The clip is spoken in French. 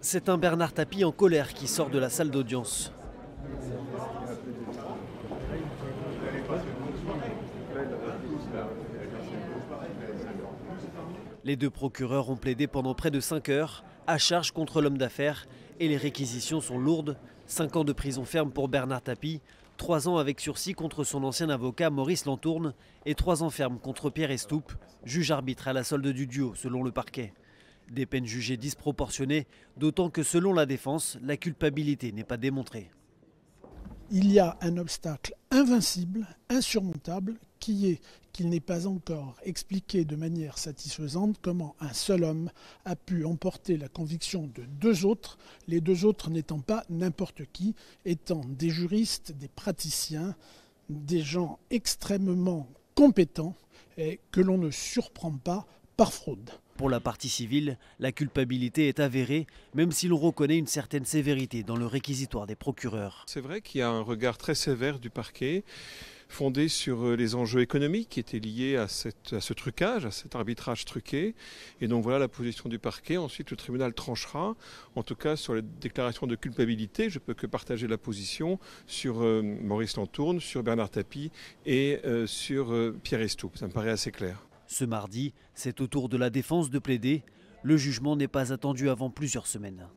C'est un Bernard Tapie en colère qui sort de la salle d'audience. Les deux procureurs ont plaidé pendant près de 5 heures à charge contre l'homme d'affaires et les réquisitions sont lourdes. 5 ans de prison ferme pour Bernard Tapie, 3 ans avec sursis contre son ancien avocat Maurice Lantourne et 3 ans ferme contre Pierre Estoup, juge arbitre à la solde du duo selon le parquet. Des peines jugées disproportionnées, d'autant que selon la défense, la culpabilité n'est pas démontrée. Il y a un obstacle invincible, insurmontable, qui est qu'il n'est pas encore expliqué de manière satisfaisante comment un seul homme a pu emporter la conviction de 2 autres, les 2 autres n'étant pas n'importe qui, étant des juristes, des praticiens, des gens extrêmement compétents et que l'on ne surprend pas par fraude. Pour la partie civile, la culpabilité est avérée, même si l'on reconnaît une certaine sévérité dans le réquisitoire des procureurs. C'est vrai qu'il y a un regard très sévère du parquet, fondé sur les enjeux économiques qui étaient liés à ce trucage, à cet arbitrage truqué. Et donc voilà la position du parquet. Ensuite, le tribunal tranchera. En tout cas, sur les déclarations de culpabilité, je ne peux que partager la position sur Maurice Lantourne, sur Bernard Tapie et sur Pierre Estoup. Ça me paraît assez clair. Ce mardi, c'est au tour de la défense de plaider. Le jugement n'est pas attendu avant plusieurs semaines.